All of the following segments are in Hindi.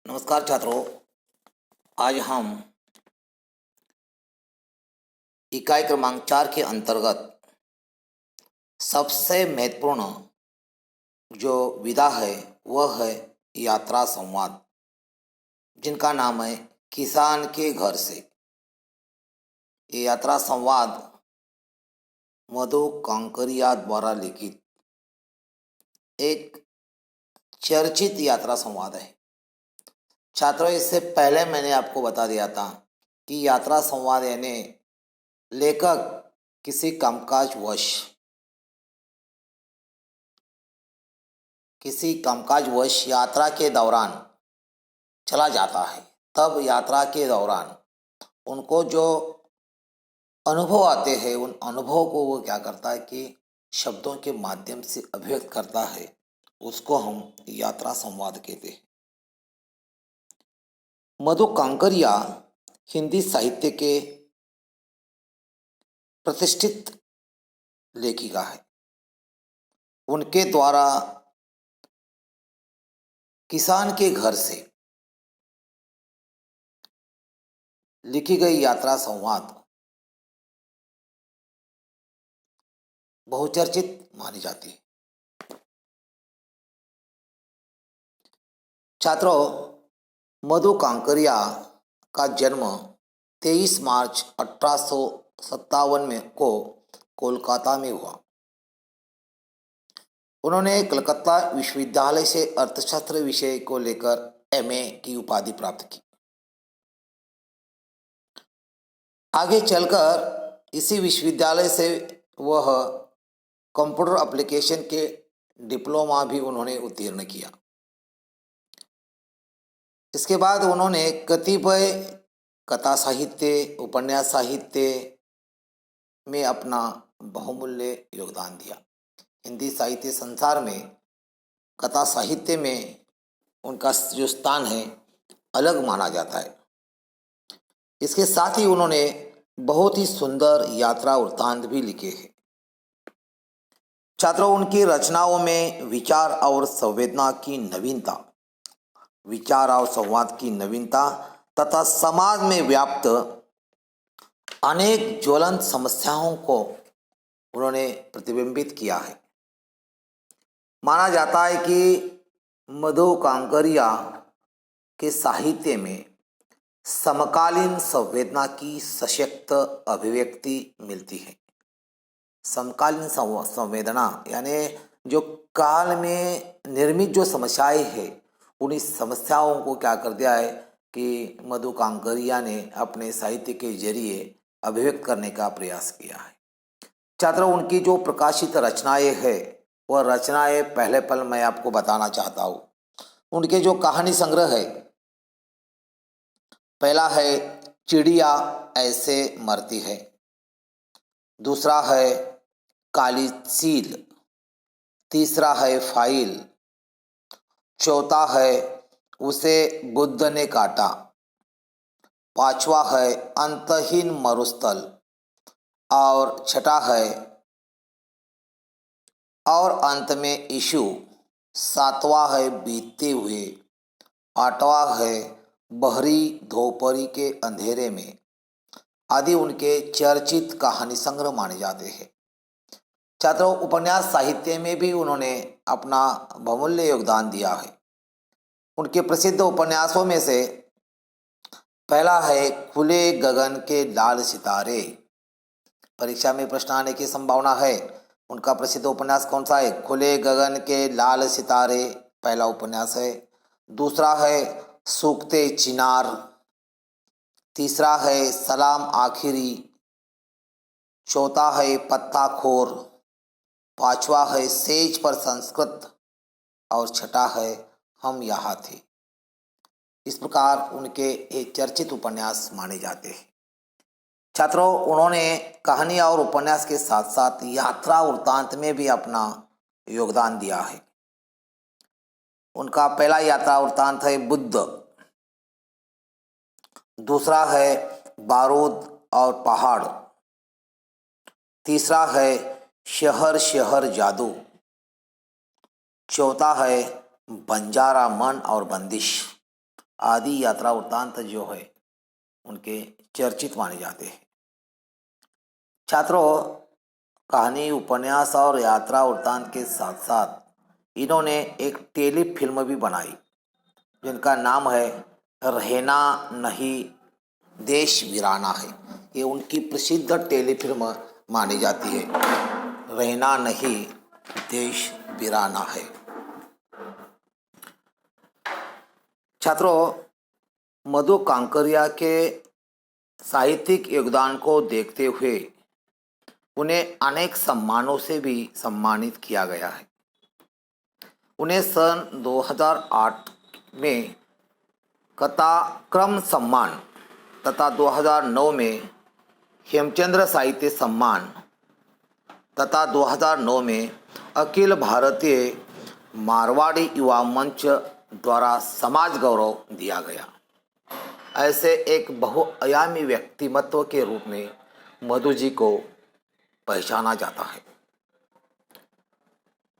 नमस्कार छात्रों। आज हम इकाई क्रमांक 4 के अंतर्गत सबसे महत्वपूर्ण जो विधा है वह है यात्रा संवाद, जिनका नाम है किसान के घर से। ये यात्रा संवाद मधु कांकरिया द्वारा लिखित एक चर्चित यात्रा संवाद है। छात्रों, इससे पहले मैंने आपको बता दिया था कि यात्रा संवाद यानी लेखक किसी कामकाजवश यात्रा के दौरान चला जाता है। तब यात्रा के दौरान उनको जो अनुभव आते हैं उन अनुभव को वो क्या करता है कि शब्दों के माध्यम से अभिव्यक्त करता है। उसको हम यात्रा संवाद कहते हैं। मधु कांकरिया हिंदी साहित्य के प्रतिष्ठित लेखिका है। उनके द्वारा किसान के घर से लिखी गई यात्रा संवाद बहुचर्चित मानी जाती है। छात्रों, मधु कांकरिया का जन्म 23 मार्च 1857 में को कोलकाता में हुआ। उन्होंने कलकत्ता विश्वविद्यालय से अर्थशास्त्र विषय को लेकर एमए की उपाधि प्राप्त की। आगे चलकर इसी विश्वविद्यालय से वह कंप्यूटर एप्लीकेशन के डिप्लोमा भी उन्होंने उत्तीर्ण किया। इसके बाद उन्होंने कतिपय कथा साहित्य, उपन्यास साहित्य में अपना बहुमूल्य योगदान दिया। हिंदी साहित्य संसार में कथा साहित्य में उनका जो स्थान है अलग माना जाता है। इसके साथ ही उन्होंने बहुत ही सुंदर यात्रा वृत्तांत भी लिखे हैं। छात्रों, उनकी रचनाओं में विचार और संवाद की नवीनता तथा समाज में व्याप्त अनेक ज्वलंत समस्याओं को उन्होंने प्रतिबिंबित किया है। माना जाता है कि मधु कांकरिया के साहित्य में समकालीन संवेदना की सशक्त अभिव्यक्ति मिलती है। समकालीन संवेदना यानी जो काल में निर्मित जो समस्याएं हैं उन्हीं समस्याओं को क्या कर दिया है कि मधु कांकरिया ने अपने साहित्य के जरिए अभिव्यक्त करने का प्रयास किया है। छात्रों, उनकी जो प्रकाशित रचनाएं हैं वह रचनाएं पहले पल मैं आपको बताना चाहता हूँ। उनके जो कहानी संग्रह है, पहला है चिड़िया ऐसे मरती है, दूसरा है काली सील, तीसरा है फाइल, चौथा है उसे बुद्ध ने काटा, पांचवा है अंतहीन मरुस्थल और छठा है और अंत में यीशु, सातवां है बीतते हुए, आठवां है बहरी धोपरी के अंधेरे में आदि उनके चर्चित कहानी संग्रह माने जाते हैं। छात्रों, उपन्यास साहित्य में भी उन्होंने अपना बहुमूल्य योगदान दिया है। उनके प्रसिद्ध उपन्यासों में से पहला है खुले गगन के लाल सितारे। परीक्षा में प्रश्न आने की संभावना है। उनका प्रसिद्ध उपन्यास कौन सा है? खुले गगन के लाल सितारे पहला उपन्यास है। दूसरा है सूखते चिनार, तीसरा है सलाम आखिरी, चौथा है पत्ताखोर, पांचवा है सेज पर संस्कृत और छठा है हम यहाँ थे। इस प्रकार उनके एक चर्चित उपन्यास माने जाते हैं। छात्रों, उन्होंने कहानी और उपन्यास के साथ साथ यात्रा वृत्तांत में भी अपना योगदान दिया है। उनका पहला यात्रा वृत्तांत है बुद्ध, दूसरा है बारूद और पहाड़, तीसरा है शहर शहर जादू, चौथा है बंजारा मन और बंदिश आदि यात्रा वृत्तांत जो है उनके चर्चित माने जाते हैं। छात्रों, कहानी, उपन्यास और यात्रा वृत्तांत के साथ साथ इन्होंने एक टेली फिल्म भी बनाई जिनका नाम है रहना नहीं देश वीराना है। ये उनकी प्रसिद्ध टेलीफिल्म मानी जाती है, रहना नहीं देश वीराना है। छात्रों, मधु कांकरिया के साहित्यिक योगदान को देखते हुए उन्हें अनेक सम्मानों से भी सम्मानित किया गया है। उन्हें सन 2008 में कथाक्रम सम्मान तथा 2009 में हेमचंद्र साहित्य सम्मान तथा 2009 में अखिल भारतीय मारवाड़ी युवा मंच द्वारा समाज गौरव दिया गया। ऐसे एक बहुआयामी व्यक्तिमत्व के रूप में मधु जी को पहचाना जाता है।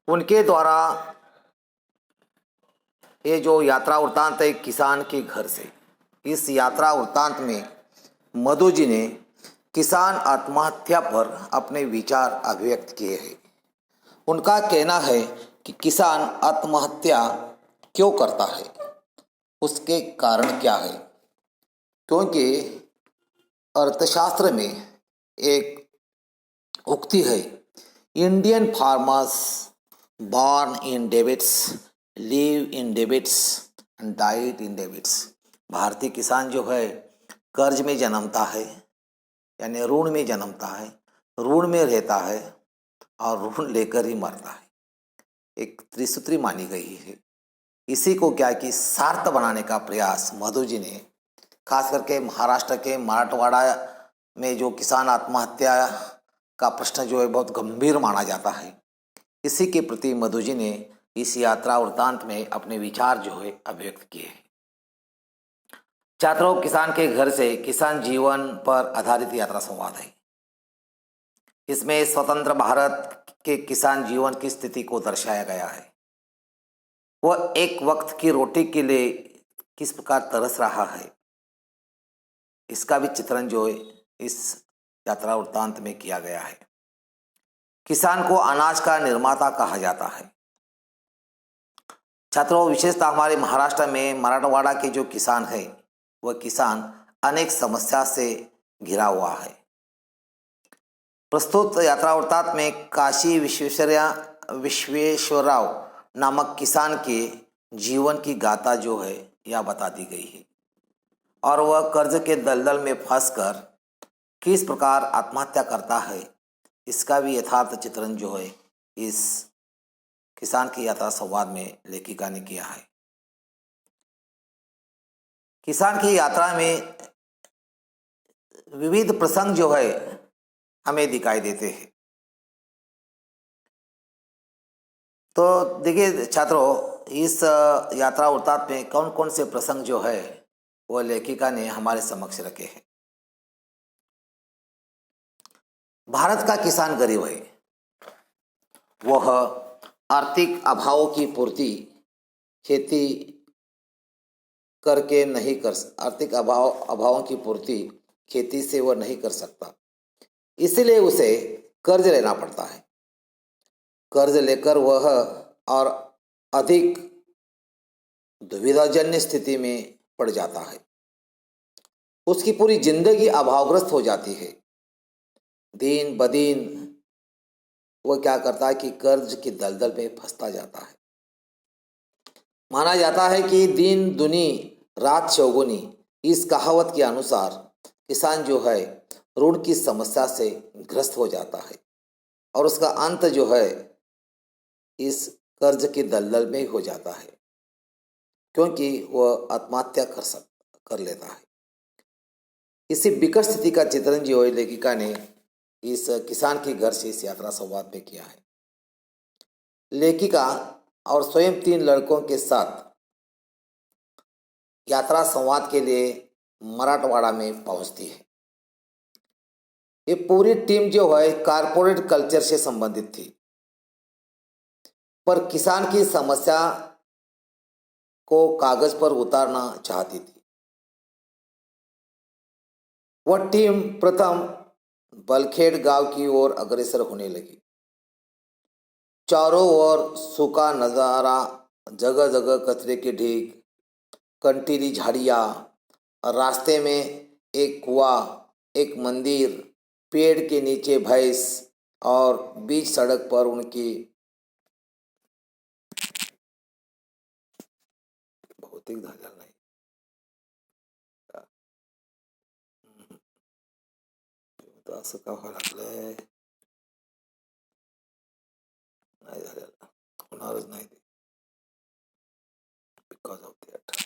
उनके द्वारा ये जो यात्रा वृत्तांत है किसान के घर से, इस यात्रा वृत्तांत में मधु जी ने किसान आत्महत्या पर अपने विचार अभिव्यक्त किए हैं। उनका कहना है कि किसान आत्महत्या क्यों करता है, उसके कारण क्या है। क्योंकि अर्थशास्त्र में एक उक्ति है, Indian farmers born in debits live in debits and died in debits. भारतीय किसान जो है कर्ज में जन्मता है, यानी ऋण में जन्मता है, ऋण में रहता है और ऋण लेकर ही मरता है। एक त्रिसूत्री मानी गई है। इसी को क्या कि सार्थ बनाने का प्रयास मधु जी ने, खास करके महाराष्ट्र के मराठवाड़ा में जो किसान आत्महत्या का प्रश्न जो है बहुत गंभीर माना जाता है, इसी के प्रति मधु जी ने इस यात्रा वृत्तांत में अपने विचार जो है अभिव्यक्त किए हैं। छात्रों, किसान के घर से किसान जीवन पर आधारित यात्रा संवाद है। इसमें स्वतंत्र भारत के किसान जीवन की स्थिति को दर्शाया गया है। वह एक वक्त की रोटी के लिए किस प्रकार तरस रहा है, इसका भी चित्रण जो है इस यात्रा वृत्तांत में किया गया है। किसान को अनाज का निर्माता कहा जाता है। छात्रों, विशेषतः हमारे महाराष्ट्र में मराठवाड़ा के जो किसान है, वह किसान अनेक समस्या से घिरा हुआ है। प्रस्तुत यात्रा वृत्तांत में काशी विश्वेश्वरराव नामक किसान के जीवन की गाथा जो है यह बता दी गई है और वह कर्ज के दलदल में फंसकर किस प्रकार आत्महत्या करता है, इसका भी यथार्थ चित्रण जो है इस किसान की यात्रा संवाद में लेखिका ने किया है। किसान की यात्रा में विविध प्रसंग जो है हमें दिखाई देते हैं। तो देखिए छात्रों, इस यात्रा वृत्तांत में कौन कौन से प्रसंग जो है वह लेखिका ने हमारे समक्ष रखे हैं। भारत का किसान गरीब है। वह आर्थिक अभावों की पूर्ति खेती करके नहीं कर आर्थिक अभावों की पूर्ति खेती से वह नहीं कर सकता, इसलिए उसे कर्ज लेना पड़ता है। कर्ज लेकर वह और अधिक दुविधाजन्य स्थिति में पड़ जाता है। उसकी पूरी जिंदगी अभावग्रस्त हो जाती है। दिन ब दिन वह क्या करता है कि कर्ज की दलदल में फंसता जाता है। माना जाता है कि दिन दुनी रात चौगुनी, इस कहावत के अनुसार किसान जो है ऋण की समस्या से ग्रस्त हो जाता है और उसका अंत जो है इस कर्ज के दलदल में हो जाता है, क्योंकि वह आत्महत्या कर लेता है। इसी विकट स्थिति का चित्रण जो है लेखिका ने इस किसान के घर से इस यात्रा संवाद में किया है। लेखिका और स्वयं 3 लड़कों के साथ यात्रा संवाद के लिए मराठवाड़ा में पहुंचती है। ये पूरी टीम जो है कारपोरेट कल्चर से संबंधित थी, पर किसान की समस्या को कागज पर उतारना चाहती थी। वह टीम प्रथम बलखेड़ गांव की ओर अग्रसर होने लगी। चारों ओर सूखा नजारा, जगह जगह कचरे के ढेर, कंटीली झाड़ियाँ, रास्ते में एक कुआं, एक मंदिर, पेड़ के नीचे भैंस और बीच सड़क पर उनकी भौतिक झालेलं नाही तर असं का व्हायला लागलंय? नाही झालेलं, होणारच नाही ते, बिकॉज ऑफ दॅट.